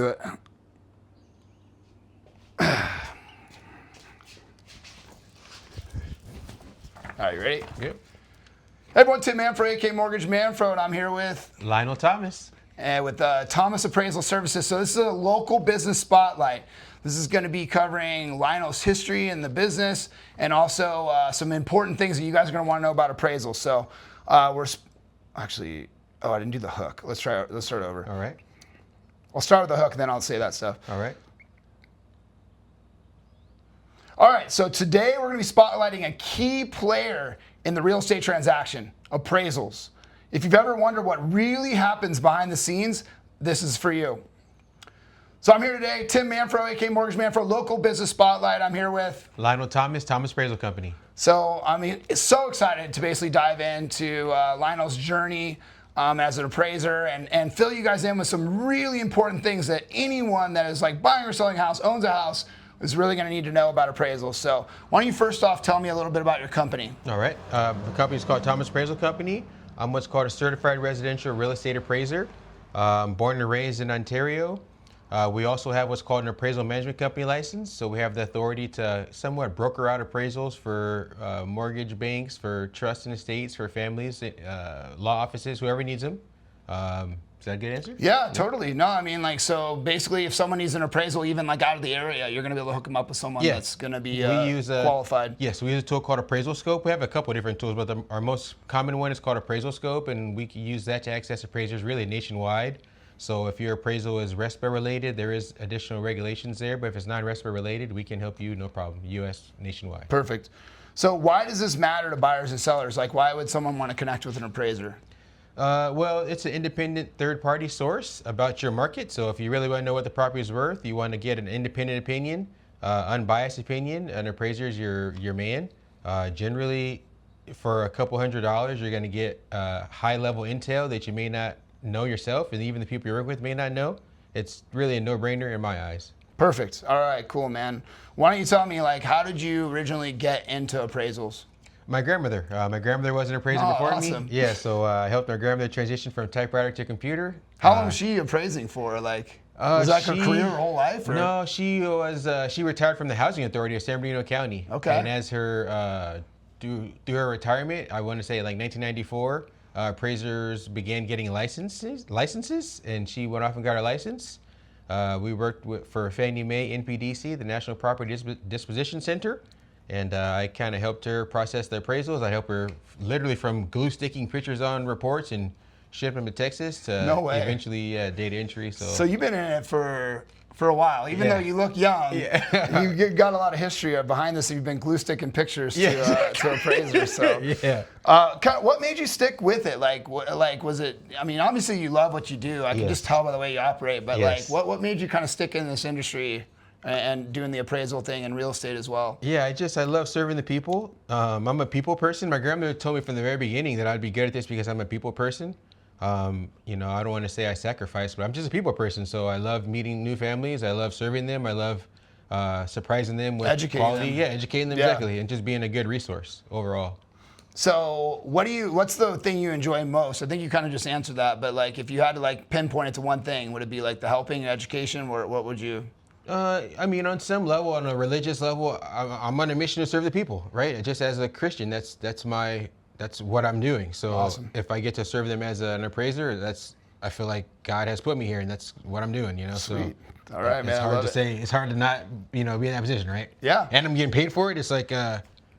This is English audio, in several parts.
Do it. All right, you ready? Yep. Hey everyone, Tim Manfro, AK Mortgage Manfro, and I'm here with Lionel Thomas. Thomas Appraisal Services. So this is a local business spotlight. This is going to be covering Lionel's history in the business and also some important things that you guys are going to want to know about appraisals. So I didn't do the hook. Let's start over. All right. I'll start with the hook, and then I'll say that stuff. All right. All right, so today we're going to be spotlighting a key player in the real estate transaction, appraisals. If you've ever wondered what really happens behind the scenes, this is for you. So I'm here today, Tim Manfro, AK Mortgage Manfro, local business spotlight. I'm here with Lionel Thomas, Thomas Appraisal Company. So I'm so excited to basically dive into Lionel's journey as an appraiser and fill you guys in with some really important things that anyone that is like buying or selling a house, owns a house, is really going to need to know about appraisals. So why don't you first off tell me a little bit about your company? All right. The company is called Thomas Appraisal Company. I'm what's called a certified residential real estate appraiser. Born and raised in Ontario. We also have what's called an appraisal management company license. So we have the authority to somewhat broker out appraisals for mortgage banks, for trust and estates, for families, law offices, whoever needs them. Is that a good answer? Yeah, totally. No, I mean, so basically if someone needs an appraisal, even like out of the area, you're going to be able to hook them up with someone that's going to be qualified. Yes, we use a tool called Appraisal Scope. We have a couple of different tools, but our most common one is called Appraisal Scope, and we can use that to access appraisers really nationwide. So if your appraisal is RESPA related, there is additional regulations there, but if it's not RESPA related, we can help you, no problem, U.S. nationwide. Perfect. So why does this matter to buyers and sellers? Like why would someone want to connect with an appraiser? Well, it's an independent third-party source about your market. So if you really want to know what the property is worth, you want to get an independent opinion, unbiased opinion, an appraiser is your man. Generally, for a couple $100, you're going to get high-level intel that you may not know yourself, and even the people you work with may not know. It's really a no-brainer in my eyes. Perfect. All right, cool, man. Why don't you tell me, like, how did you originally get into appraisals? My grandmother. My grandmother was an appraiser before me. Yeah, so I helped my grandmother transition from typewriter to computer. How long was she appraising for? Like, was that her career her whole life? Or? No, she retired from the Housing Authority of San Bernardino County. Okay. And as her, through her retirement, I want to say like 1994, appraisers began getting licenses, and she went off and got her license. We worked for Fannie Mae NPDC, the National Property Disposition Center. And I kind of helped her process the appraisals. I helped her literally from glue sticking pictures on reports and ship them to Texas to eventually data entry. So you've been in it for a while, even though you look young. Yeah. You got a lot of history behind this. You've been glue sticking pictures to appraisers. So what made you stick with it? Like was it? I mean, obviously you love what you do. I can just tell by the way you operate. But like, what made you kind of stick in this industry? And doing the appraisal thing and real estate as well. Yeah, I love serving the people. I'm a people person. My grandmother told me from the very beginning that I'd be good at this because I'm a people person. I don't want to say I sacrifice, but I'm just a people person. So I love meeting new families. I love serving them. I love surprising them with quality. Yeah, educating them exactly, and just being a good resource overall. So what's the thing you enjoy most? I think you kind of just answered that, but like if you had to like pinpoint it to one thing, would it be like the helping, education, or what would you? I mean, on some level, on a religious level, I'm on a mission to serve the people, right? Just as a Christian, that's what I'm doing. So if I get to serve them as an appraiser, I feel like God has put me here, and that's what I'm doing, Sweet. So all right, man. It's hard to say. It's hard to not, be in that position, right? Yeah. And I'm getting paid for it. It's like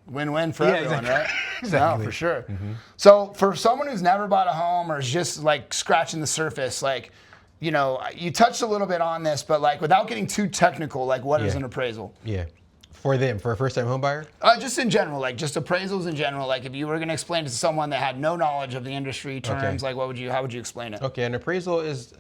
win-win for everyone, right? Exactly. No, for sure. Mm-hmm. So for someone who's never bought a home or is just like scratching the surface, like. You touched a little bit on this, but like without getting too technical, like what is an appraisal? Yeah. For a first-time home buyer? Just in general, like just appraisals in general. Like if you were going to explain it to someone that had no knowledge of the industry terms, like how would you explain it? Okay, an appraisal is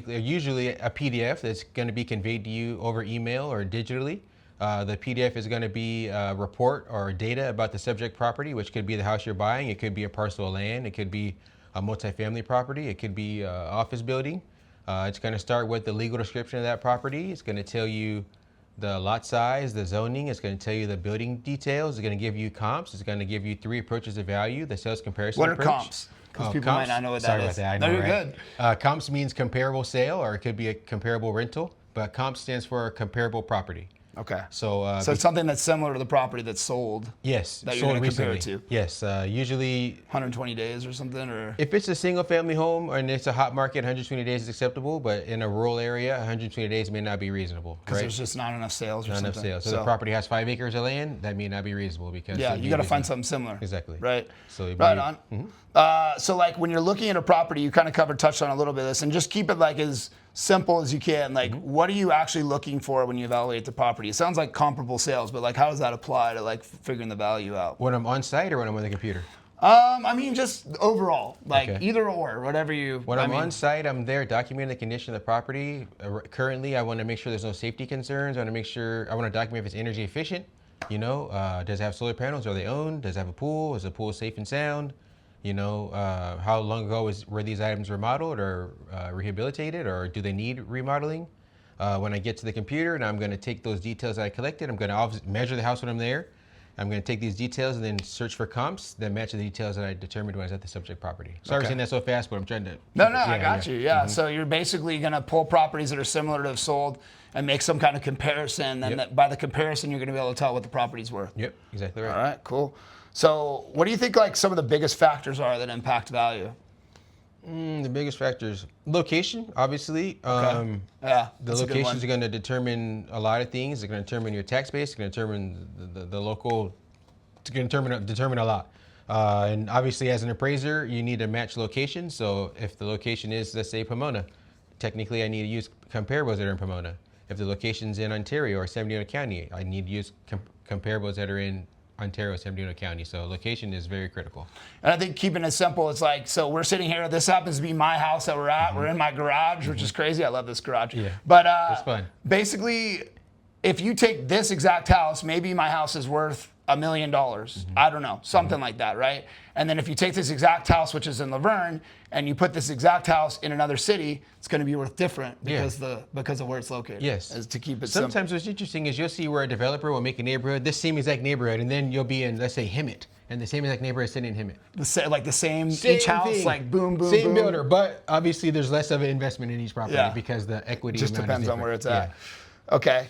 usually a PDF that's going to be conveyed to you over email or digitally. The PDF is going to be a report or data about the subject property, which could be the house you're buying. It could be a parcel of land. It could be a multifamily property. It could be an office building. It's going to start with the legal description of that property. It's going to tell you the lot size, the zoning. It's going to tell you the building details. It's going to give you comps. It's going to give you 3 approaches of value, the sales comparison What approach. are comps? Because people might not know what that is. Sorry about that. I know, you're right? good. Comps means comparable sale, or it could be a comparable rental, but comps stands for a comparable property. Okay. So it's something that's similar to the property that's sold. Yes. That you're going to compare it to. Yes. Usually 120 days or something, or if it's a single family home and it's a hot market, 120 days is acceptable. But in a rural area, 120 days may not be reasonable. Because there's just not enough sales or not something. Enough sales. So the property has 5 acres of land. That may not be reasonable because you got to find something similar. Exactly. Right. So right on. So like when you're looking at a property, you kind of touched on a little bit of this, and just keep it like as simple as you can. Like, what are you actually looking for when you evaluate the property? It sounds like comparable sales, but like, how does that apply to like figuring the value out? When I'm on site or when I'm on the computer? I mean, just overall, like either or, whatever you. When I'm on site, I'm there documenting the condition of the property. Currently, I want to make sure there's no safety concerns. I want to document if it's energy efficient. You know, does it have solar panels? Are they owned? Does it have a pool? Is the pool safe and sound? You know, how long ago were these items remodeled or rehabilitated, or do they need remodeling? When I get to the computer, and I'm going to take those details that I collected, I'm going to measure the house when I'm there. I'm going to take these details and then search for comps that match the details that I determined when I was at the subject property. Sorry for saying that so fast, but I'm trying to. No, I got you. Yeah. So you're basically going to pull properties that are similar to have sold and make some kind of comparison. And by the comparison, you're going to be able to tell what the property's worth. Yep, exactly right. All right, cool. So what do you think like some of the biggest factors are that impact value? The biggest factors, location, obviously. The locations are going to determine a lot of things. They're going to determine your tax base. It's going to determine the local. It's going to determine a lot. And obviously, as an appraiser, you need to match location. So if the location is, let's say, Pomona, technically I need to use comparables that are in Pomona. If the location's in Ontario or San Bernardino County, I need to use comparables that are in Ontario, San Bernardino County. So location is very critical. And I think keeping it simple, it's like, so we're sitting here, this happens to be my house that we're at. We're in my garage, which is crazy. I love this garage. Yeah. But it's fun. Basically, if you take this exact house, maybe my house is worth $1 million. I don't know, something like that, right? And then if you take this exact house, which is in Laverne, and you put this exact house in another city, it's going to be worth different because of where it's located. Yes. Is to keep it Sometimes simple. what's interesting is you'll see where a developer will make a neighborhood, this same exact neighborhood, and then you'll be in, let's say, Hemet, and the same exact neighborhood sitting in Hemet. The same each house, thing. like boom, boom, same boom. builder, but obviously there's less of an investment in each property because the equity just amount depends is on where it's at. Yeah. Okay.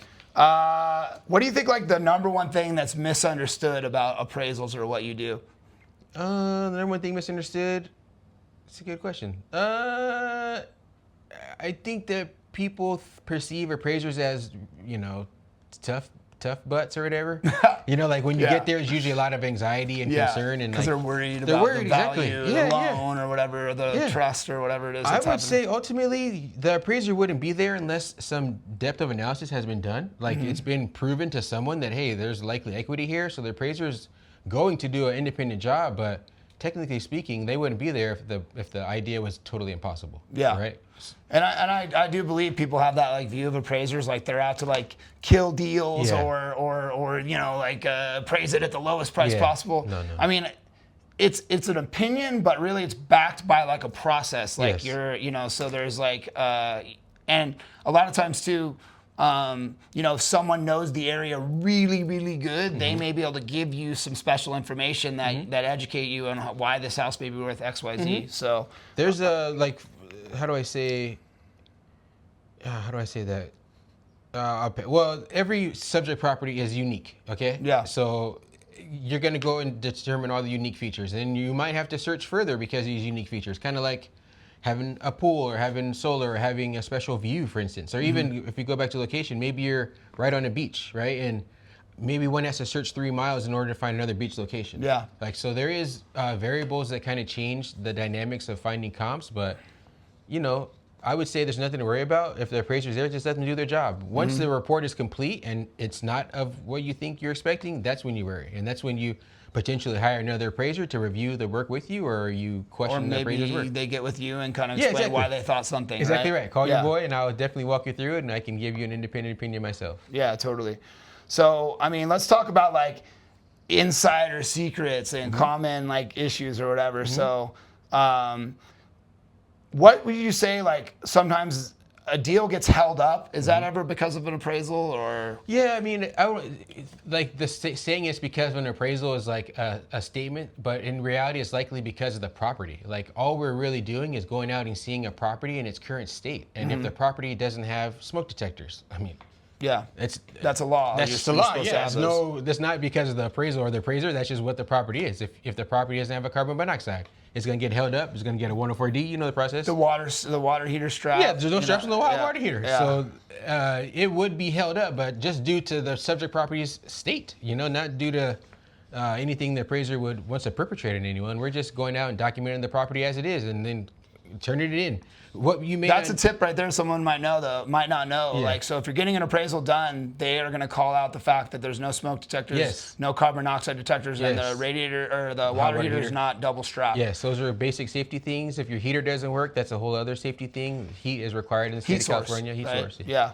What do you think like the number one thing that's misunderstood about appraisals or what you do? The number one thing misunderstood. That's a good question. I think that people perceive appraisers as, tough butts or whatever. Like when you get there, it's usually a lot of anxiety and concern, and because they're worried about the value, the loan or whatever, the trust or whatever it is. I would say ultimately the appraiser wouldn't be there unless some depth of analysis has been done. Like it's been proven to someone that, hey, there's likely equity here, so the appraiser's going to do an independent job, but technically speaking, they wouldn't be there if the idea was totally impossible. Yeah. Right. And I do believe people have that like view of appraisers, like they're out to like kill deals or appraise it at the lowest price possible. No. I mean, it's an opinion, but really it's backed by like a process. Like so there's like and a lot of times too. If someone knows the area really, really good, they may be able to give you some special information that educate you on why this house may be worth X, Y, Z. So there's how do I say that? Well, every subject property is unique. Okay. Yeah. So you're going to go and determine all the unique features, and you might have to search further because of these unique features. Kind of like having a pool or having solar or having a special view, for instance. Or even if you go back to location, maybe you're right on a beach, right? And maybe one has to search 3 miles in order to find another beach location. Yeah. So there is variables that kind of change the dynamics of finding comps, but, I would say there's nothing to worry about. If the appraiser's there, just let them do their job. Once the report is complete and it's not of what you think you're expecting, that's when you worry. And that's when you potentially hire another appraiser to review the work with you, or you question the appraiser's work. Or maybe they get with you and kind of explain why they thought something. Exactly right. Call your boy and I'll definitely walk you through it, and I can give you an independent opinion myself. Yeah, totally. So, I mean, let's talk about like insider secrets and common like issues or whatever. So, what would you say like sometimes a deal gets held up, is that ever because of an appraisal or? Yeah, I mean, like the saying it's because of an appraisal is like a statement, but in reality, it's likely because of the property. Like all we're really doing is going out and seeing a property in its current state, and if the property doesn't have smoke detectors, I mean. Yeah, that's a law. That's just a law. Yeah, that's not because of the appraisal or the appraiser. That's just what the property is. If the property doesn't have a carbon monoxide, it's going to get held up. It's going to get a 104D. You know the process. The water heater strap. Yeah, there's no straps on the water heater. Yeah. So it would be held up, but just due to the subject property's state, not due to anything the appraiser would wants to perpetrate on anyone. We're just going out and documenting the property as it is, and then turning it in. That's a tip right there. Someone might not know. Yeah. Like, so if you're getting an appraisal done, they are going to call out the fact that there's no smoke detectors, no carbon monoxide detectors, and the radiator or the water heater is not double strapped. Yes, those are basic safety things. If your heater doesn't work, that's a whole other safety thing. Heat is required in the state of California. Heat source. Yeah.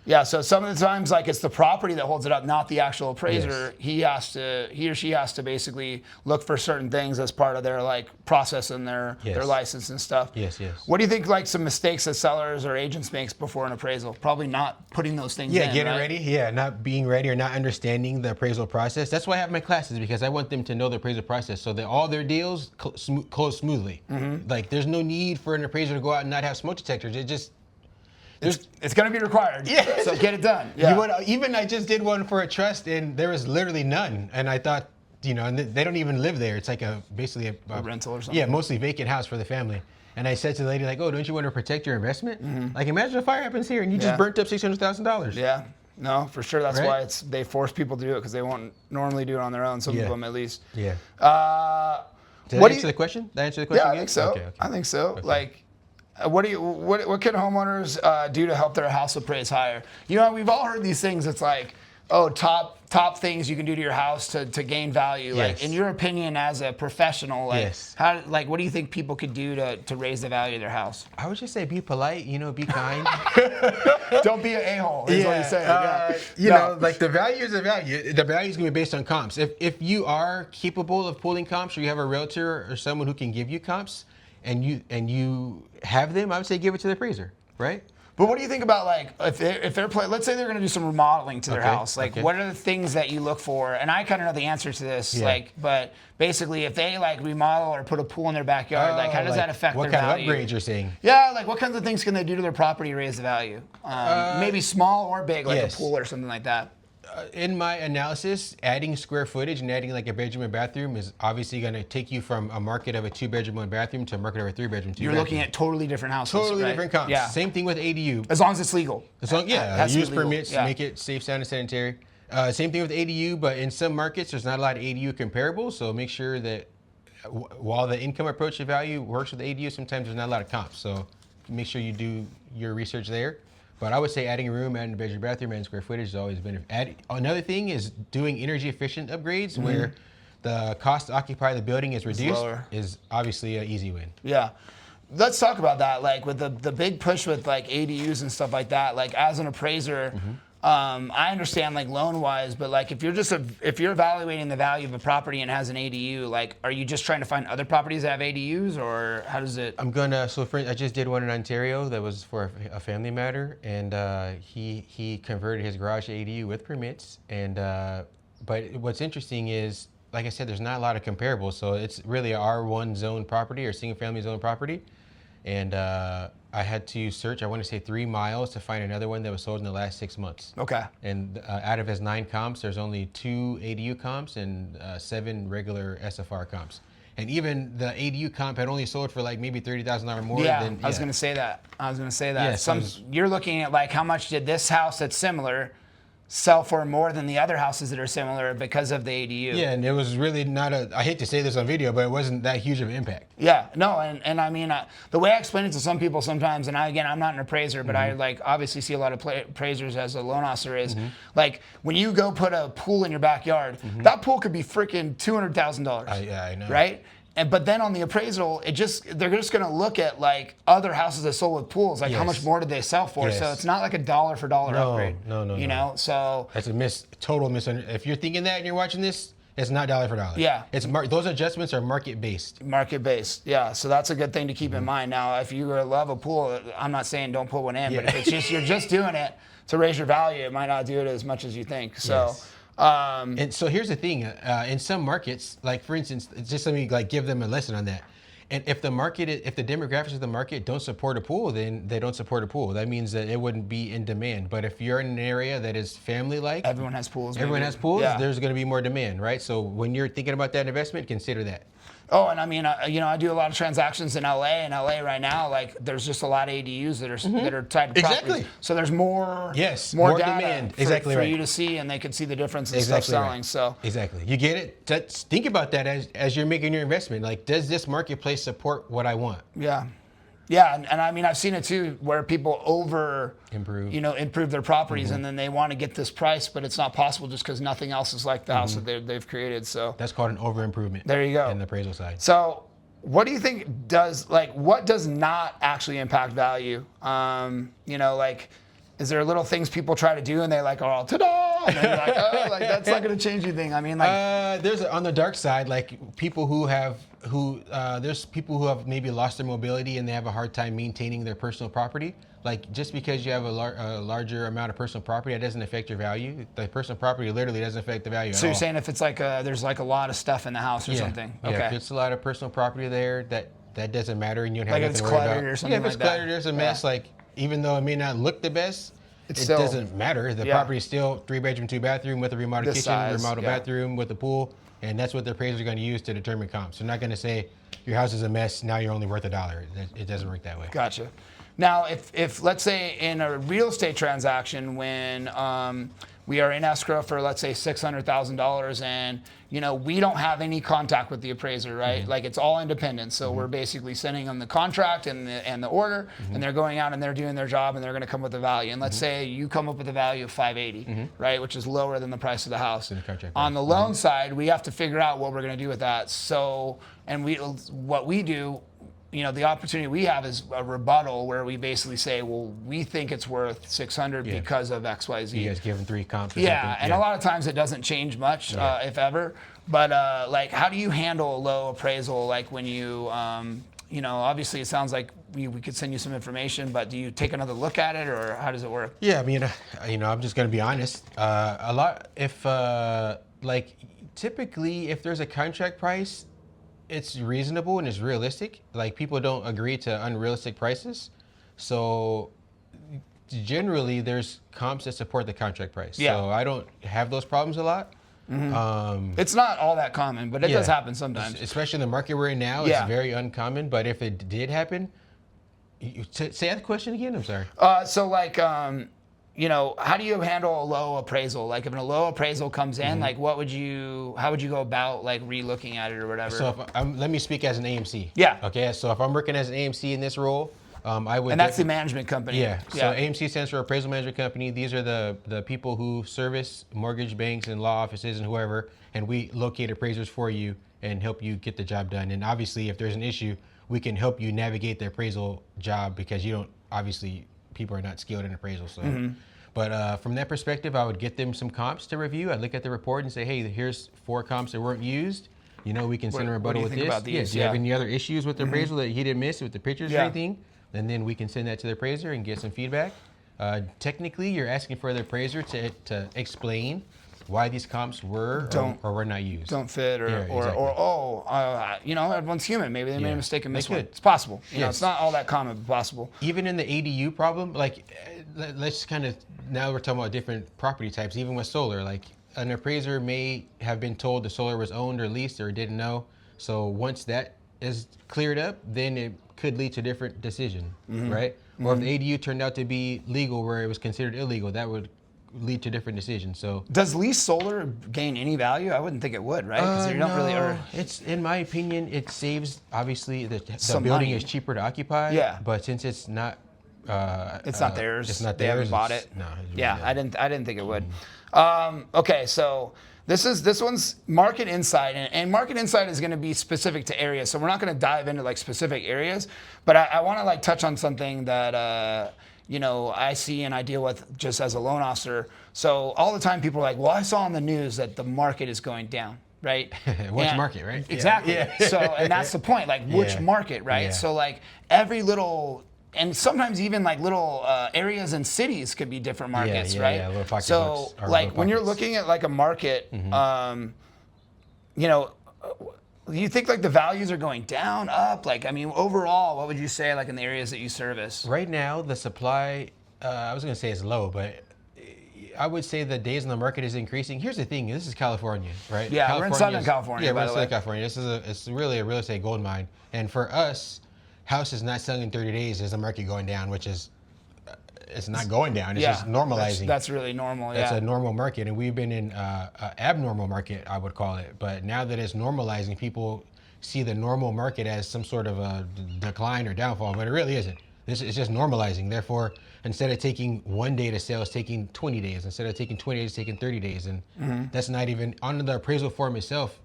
Yeah, so some of the times, like, it's the property that holds it up, not the actual appraiser. Yes. He or she has to basically look for certain things as part of their process and their license and stuff. Yes. What do you think, some mistakes that sellers or agents makes before an appraisal? Probably not putting those things in. Yeah, getting ready. Yeah, not being ready or not understanding the appraisal process. That's why I have my classes, because I want them to know the appraisal process so that all their deals close smoothly. Like, there's no need for an appraiser to go out and not have smoke detectors. It's going to be required. Yeah. So get it done. Yeah. Even I just did one for a trust, and there was literally none. And I thought, and they don't even live there. It's like basically a rental or something. Yeah, mostly vacant house for the family. And I said to the lady, oh, don't you want to protect your investment? Like, imagine a fire happens here and you just burnt up $600,000. Yeah. No, for sure. That's why they force people to do it, because they won't normally do it on their own. Some of them, at least. Yeah. Did I answer the question? Did I answer the question? Yeah, I think so. Okay. I think so. Okay. What can homeowners do to help their house appraise higher? We've all heard these things. It's like, top things you can do to your house to gain value. Yes. Like, in your opinion, as a professional, what do you think people could do to raise the value of their house? I would just say be polite. Be kind. Don't be an a-hole. Is what you're saying. Like, the value is a value. The value is going to be based on comps. If you are capable of pulling comps, or you have a realtor or someone who can give you comps, and you have them, I would say give it to the appraiser, right? But what do you think about, if they're let's say they're going to do some remodeling to their house, what are the things that you look for? And I kind of know the answer to this, but basically if they remodel or put a pool in their backyard, how does that affect their value? What kind of upgrades you're saying? Yeah, what kinds of things can they do to their property to raise the value? Maybe small or big, a pool or something like that. In my analysis, adding square footage and adding a bedroom and bathroom is obviously going to take you from a market of a 2-bedroom, 1-bathroom to a market of a 3-bedroom, 2-bathroom. You're looking at totally different houses. Totally different comps. Yeah. Same thing with ADU. As long as it's legal. Use permits, make it safe, sound, and sanitary. Same thing with ADU, but in some markets, there's not a lot of ADU comparables, so make sure that while the income approach to value works with ADU, sometimes there's not a lot of comps, so make sure you do your research there. But I would say adding a room, adding a bedroom, bathroom, and square footage has always been. Another thing is doing energy efficient upgrades where the cost to occupy the building is reduced. Is obviously an easy win. Yeah. Let's talk about that. With the big push with ADUs and stuff like that. As an appraiser, I understand loan wise, but if you're evaluating the value of a property and has an ADU, are you just trying to find other properties that have ADUs, or how does it? I just did one in Ontario that was for a family matter, and he converted his garage to ADU with permits. And but what's interesting is, like I said, there's not a lot of comparables, so it's really a R1 zone property or single family zone property, and I had to search, I want to say 3 miles to find another one that was sold in the last 6 months. Okay. And out of his 9 comps, there's only 2 ADU comps and 7 regular SFR comps. And even the ADU comp had only sold for maybe $30,000 more. I was going to say that. Yeah, you're looking at how much did this house that's similar sell for more than the other houses that are similar because of the ADU. Yeah, and it was really not I hate to say this on video, but it wasn't that huge of an impact. Yeah, no, and I mean, the way I explain it to some people sometimes, and I'm not an appraiser, but I obviously see a lot of appraisers as a loan officer is, when you go put a pool in your backyard, that pool could be freaking $200,000. Yeah, I know. Right? But then on the appraisal, they're just going to look at other houses that sold with pools, how much more did they sell for? Yes. So it's not a dollar for dollar upgrade. No. So that's a total misunderstanding. If you're thinking that and you're watching this, It's not dollar for dollar. Yeah. Those adjustments are market based. Market based, yeah. So that's a good thing to keep in mind. Now, if you love a pool, I'm not saying don't put one in, but if it's just you're just doing it to raise your value, it might not do it as much as you think. So. Yes. And so here's the thing: in some markets, like for instance, just let me like give them a lesson on that. And if the demographics of the market don't support a pool, then they don't support a pool. That means that it wouldn't be in demand. But if you're in an area that is family-like, everyone has pools. Yeah. There's going to be more demand, right? So when you're thinking about that investment, consider that. Oh, and I mean, I do a lot of transactions in LA. And LA right now, like, there's just a lot of ADUs that are tied to properties. Exactly. So there's more more data demand. For you to see, and they can see the difference in stuff selling. So exactly, you get it. Think about that as you're making your investment. Like, does this marketplace support what I want? Yeah. Yeah, and I mean, I've seen it too, where people improve their properties, and then they want to get this price, but it's not possible just because nothing else is like the house that they've created. So that's called an over improvement. There you go. In the appraisal side. So what do you think what does not actually impact value? Is there little things people try to do and they like, oh, ta-da, and then you're like, oh, like that's not going to change anything. I mean, like, there's on the dark side, like people there's people who have maybe lost their mobility and they have a hard time maintaining their personal property. Like, just because you have a larger amount of personal property, that doesn't affect your value. The personal property literally doesn't affect the value at all. So you're saying if it's like there's like a lot of stuff in the house or something? Yeah, okay. If it's a lot of personal property there, that doesn't matter, and you don't have like nothing to worry about. Or something if it's cluttered, there's a mess. Like, even though it may not look the best, it doesn't matter. The property is still 3-bedroom, 2-bathroom with a remodeled kitchen, remodeled bathroom with a pool, and that's what the appraisers are going to use to determine comps. They're not going to say your house is a mess, now you're only worth $1. It doesn't work that way. Gotcha. Now, if let's say in a real estate transaction, when we are in escrow for, let's say, $600,000, and we don't have any contact with the appraiser, right? Like, it's all independent. So we're basically sending them the contract and the order, and they're going out and they're doing their job, and they're going to come up with a value. And let's say you come up with a value of $580, right, which is lower than the price of the house. On the loan side, we have to figure out what we're going to do with that. So, what we do. The opportunity we have is a rebuttal where we basically say, well, we think it's worth 600 because of X, Y, Z. You guys give them 3 comps or something. And a lot of times it doesn't change much, if ever. But how do you handle a low appraisal? Like when you, obviously it sounds like we could send you some information, but do you take another look at it, or how does it work? Yeah, I mean, I'm just going to be honest. Typically, if there's a contract price, it's reasonable and it's realistic. Like, people don't agree to unrealistic prices. So generally there's comps that support the contract price. Yeah. So I don't have those problems a lot. It's not all that common, but it does happen sometimes. Especially in the market we're in now, it's very uncommon. But if it did happen, say that question again, I'm sorry. How do you handle a low appraisal? Like, if a low appraisal comes in, like, how would you go about, like, re-looking at it or whatever? So let me speak as an AMC. Yeah. Okay, so if I'm working as an AMC in this role, I would. And that's the management company. Yeah. So AMC stands for Appraisal Management Company. These are the people who service mortgage banks and law offices and whoever, and we locate appraisers for you and help you get the job done. And obviously, if there's an issue, we can help you navigate the appraisal job, because people are not skilled in appraisal. So, but from that perspective, I would get them some comps to review. I'd look at the report and say, hey, here's 4 comps that weren't used. We can send a rebuttal with this. Do you have any other issues with the appraisal that he didn't miss with the pictures or anything? And then we can send that to the appraiser and get some feedback. Technically, you're asking for the appraiser to explain why these comps were or were not used. Don't fit, everyone's human. Maybe they made a mistake and missed one. It's possible. It's not all that common, but possible. Even in the ADU problem, like, let's kind of, now we're talking about different property types, even with solar. Like, an appraiser may have been told the solar was owned or leased or didn't know. So once that is cleared up, then it could lead to a different decision, right? Or if the ADU turned out to be legal where it was considered illegal, that would lead to different decisions. So does leased solar gain any value? I wouldn't think it would, right? Because you don't really. It's, in my opinion, it saves, obviously the building money. Is cheaper to occupy. Yeah. But since it's not. It's not theirs. It's not theirs. They haven't bought it. No. I didn't think it would. Okay, so this one's market insight, and market insight is going to be specific to areas. So we're not going to dive into like specific areas, but I want to like touch on something that I see and I deal with just as a loan officer. So all the time people are like, well, I saw on the news that the market is going down, right? Which market, right? Exactly. Yeah. So, and that's the point, like which market, right? Yeah. So like every little, and sometimes even like little areas and cities could be different markets, right? Yeah, little pockets. So like when you're looking at like a market, you know, do you think like the values are going down, up? Like, I mean, overall, what would you say like in the areas that you service? Right now, the supply, I was going to say is low, but I would say the days on the market is increasing. Here's the thing: this is California, right? Yeah, we're in Southern California. Yeah, we're in Southern California. It's really a real estate gold mine, and for us, houses not selling in 30 days is the market going down, which is it's not going down. It's just normalizing. That's really normal. It's a normal market, and we've been in an abnormal market, I would call it. But now that it's normalizing, people see the normal market as some sort of a decline or downfall, but it really isn't. It's just normalizing. Therefore, instead of taking 1 day to sell, it's taking 20 days. Instead of taking 20 days, it's taking 30 days. And that's not even, on the appraisal form itself,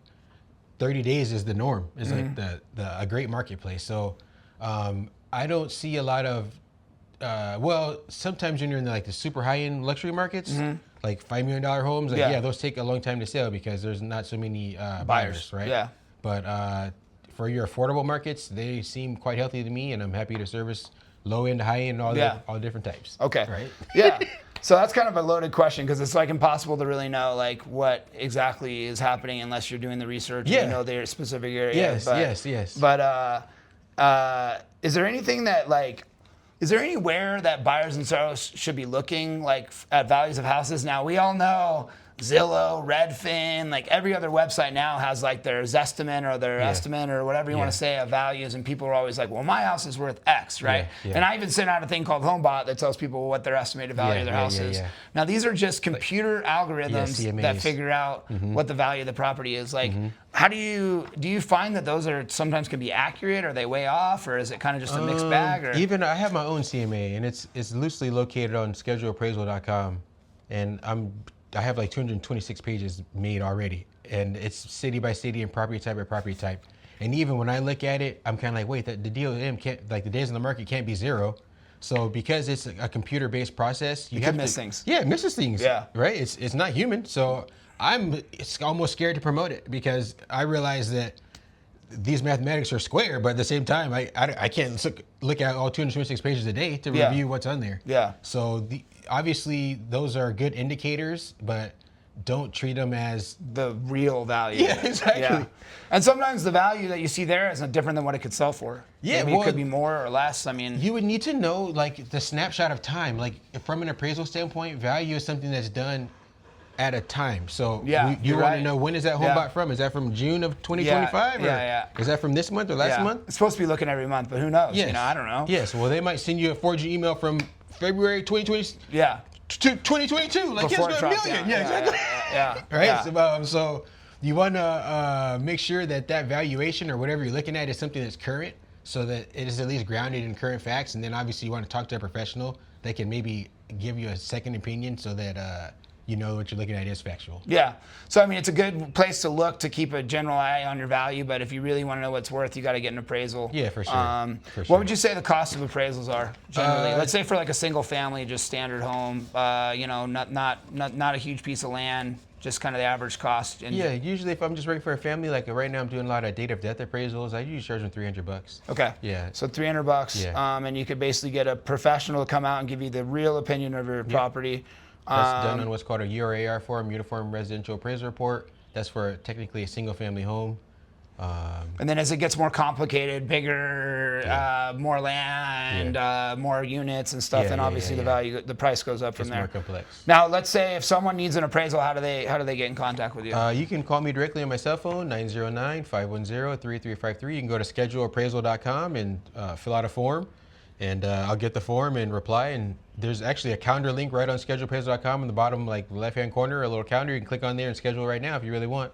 30 days is the norm. It's like a great marketplace. So I don't see a lot of, well, sometimes when you're in the super high-end luxury markets, like $5 million homes, those take a long time to sell because there's not so many buyers, right? Yeah. But for your affordable markets, they seem quite healthy to me, and I'm happy to service low-end, high-end, all the different types. Okay. Right? Yeah. So that's kind of a loaded question because it's like impossible to really know like what exactly is happening unless you're doing the research and you know their specific area. Yes. But is there anything that like, is there anywhere that buyers and sellers should be looking like at values of houses? Now we all know Zillow, Redfin, like every other website now has like their Zestimate or their estimate or whatever you want to say of values, and people are always like, well, my house is worth X, right? And I even sent out a thing called HomeBot that tells people what their estimated value of their house is. Now these are just computer algorithms that figure out what the value of the property is. Like, how do you find that those are sometimes can be accurate? Are they way off, or is it kind of just a mixed bag? Or? Even I have my own CMA, and it's loosely located on scheduleappraisal.com, and I have like 226 pages made already, and it's city by city and property type by property type. And even when I look at it, I'm kind of like, wait, the deal can't, like the days on the market can't be zero. So because it's a computer-based process, you have to miss things. Yeah, it misses things. Yeah. Right. It's not human. So it's almost scared to promote it because I realize that these mathematics are square, but at the same time, I can't look at all 226 pages a day to review what's on there. Yeah. So obviously those are good indicators, but don't treat them as the real value. Yeah, exactly. Yeah. And sometimes the value that you see there is not different than what it could sell for. Yeah, maybe it could be more or less. I mean, you would need to know like the snapshot of time. Like from an appraisal standpoint, value is something that's done at a time. So you want to know, when is that home bought from? Is that from June of 2025? Yeah. Is that from this month or last month? It's supposed to be looking every month, but who knows? Yes. I don't know. Yes. Well, they might send you a forged email from February 2020. Yeah. To 2022, like before here's a million. Yeah, exactly. Right. Yeah. So you want to make sure that valuation or whatever you're looking at is something that's current, so that it is at least grounded in current facts. And then obviously you want to talk to a professional that can maybe give you a second opinion, so that you know what you're looking at is factual. Yeah. So, I mean, it's a good place to look to keep a general eye on your value, but if you really want to know what's worth, you got to get an appraisal. Yeah, for sure. What would you say the cost of appraisals are generally? Let's say for like a single family, just standard home, not a huge piece of land, just kind of the average cost. And usually if I'm just working for a family, like right now I'm doing a lot of date of death appraisals, I usually charge them $300. Okay. Yeah. So $300. Yeah. And you could basically get a professional to come out and give you the real opinion of your property. That's done on what's called a URAR form, Uniform Residential Appraisal Report. That's for technically a single family home. And then as it gets more complicated, bigger, more land, more units and stuff, then obviously the price goes up from there. It's more complex. Now, let's say if someone needs an appraisal, how do they get in contact with you? You can call me directly on my cell phone, 909-510-3353. You can go to scheduleappraisal.com and fill out a form. And I'll get the form and reply. And there's actually a calendar link right on scheduleappraisal.com in the bottom, like left-hand corner, a little calendar. You can click on there and schedule right now if you really want.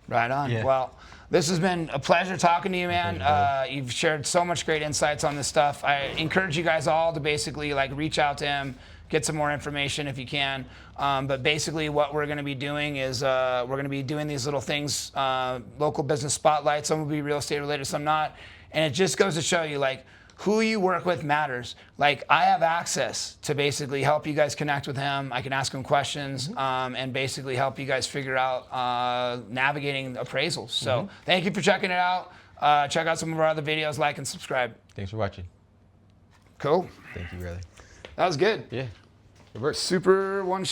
Right on. Yeah. Well, this has been a pleasure talking to you, man. You've shared so much great insights on this stuff. I encourage you guys all to basically reach out to him, get some more information if you can. But basically what we're going to be doing is we're going to be doing these little things, local business spotlights. Some will be real estate related, some not. And it just goes to show you, who you work with matters. Like, I have access to basically help you guys connect with him. I can ask him questions and basically help you guys figure out navigating appraisals. So thank you for checking it out. Check out some of our other videos, like and subscribe. Thanks for watching. Cool. Thank you, brother. That was good. Yeah. It worked. Super one